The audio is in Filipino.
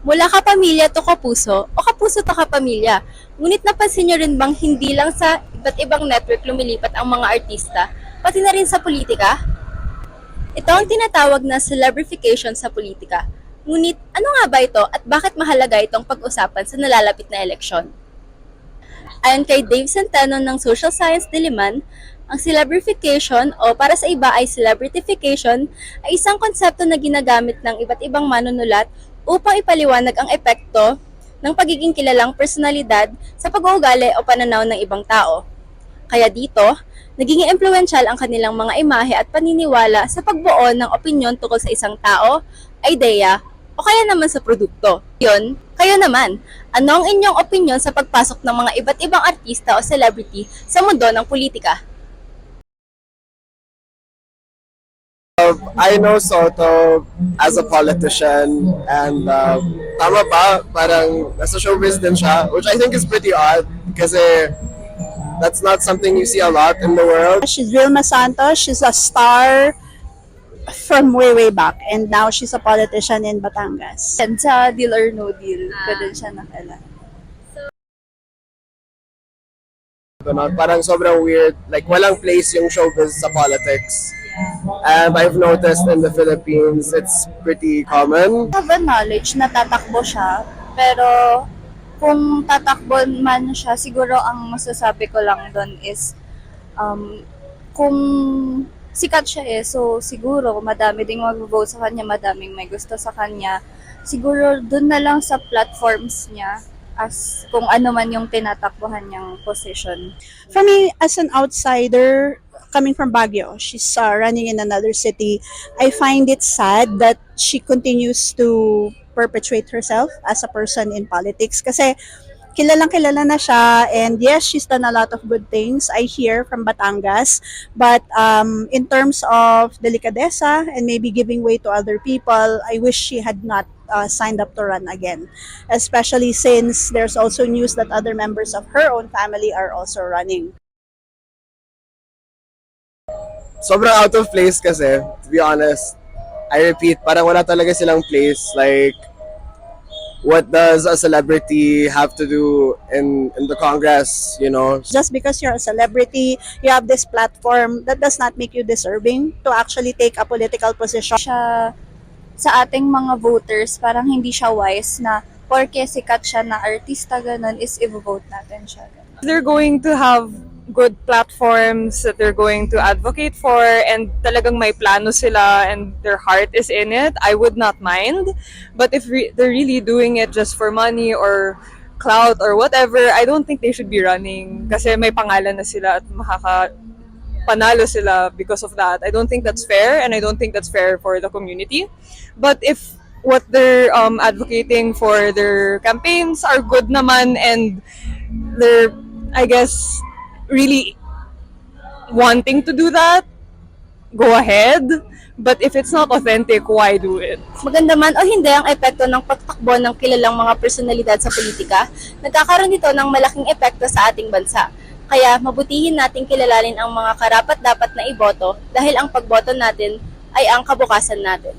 Mula kapamilya to kapuso o kapuso to kapamilya. Ngunit napansin nyo rin bang hindi lang sa iba't ibang network lumilipat ang mga artista, pati na rin sa politika? Ito ang tinatawag na celebrification sa politika. Ngunit ano nga ba ito at bakit mahalaga itong pag-usapan sa nalalapit na eleksyon? Ayon kay Dave Centeno ng Social Science Diliman, ang celebrification o para sa iba ay celebritification ay isang konsepto na ginagamit ng iba't ibang manunulat upang ipaliwanag ang epekto ng pagiging kilalang personalidad sa pag-uugali o pananaw ng ibang tao. Kaya dito, naging impluwensyal ang kanilang mga imahe at paniniwala sa pagbuo ng opinyon tungkol sa isang tao, ideya, o kaya naman sa produkto. Yun, kayo naman, ano ang inyong opinyon sa pagpasok ng mga iba't ibang artista o celebrity sa mundo ng politika? I know Soto as a politician and tama ba, parang nasa showbiz din siya, which I think is pretty odd kasi that's not something you see a lot in the world. She's Vilma Santos. She's a star from way back, and now she's a politician in Batangas. And sa Deal or No Deal, ko din siya nakilala. Parang sobrang weird, like walang place yung showbiz sa politics. And I've noticed in the Philippines, it's pretty common. I have a knowledge na tatakbo siya, pero kung tatakbo man siya, siguro ang masasabi ko lang doon is kung sikat siya so siguro madami ding mag-vote sa kanya, madaming may gusto sa kanya. Siguro doon na lang sa platforms niya as kung ano man yung tinatakbuhan niyang position. For me, as an outsider, coming from Baguio, she's running in another city. I find it sad that she continues to perpetuate herself as a person in politics kasi kilalang kilala na siya, and yes, she's done a lot of good things I hear from Batangas, but in terms of delicadeza and maybe giving way to other people, I wish she had not signed up to run again, especially since there's also news that other members of her own family are also running. Sobrang out of place kasi, to be honest. I repeat, parang wala talaga silang place. Like, what does a celebrity have to do in the Congress, you know? Just because you're a celebrity, you have this platform, that does not make you deserving to actually take a political position. Siya, sa ating mga voters, parang hindi siya wise na porke sikat siya na artista ganun is i-vote natin siya. They're going to have good platforms that they're going to advocate for, and talagang may plano sila and their heart is in it, I would not mind. But if they're really doing it just for money or clout or whatever, I don't think they should be running kasi may pangalan na sila at makakapanalo sila because of that. I don't think that's fair, and I don't think that's fair for the community. But if what they're advocating for their campaigns are good naman and they're, I guess, really wanting to do that, go ahead. But if it's not authentic, why do it? Maganda man o hindi ang epekto ng pagtakbo ng kilalang mga personalidad sa politika, nagkakaroon ito ng malaking epekto sa ating bansa. Kaya mabutihin nating kilalanin ang mga karapat-dapat na iboto dahil ang pagboto natin ay ang kabukasan natin.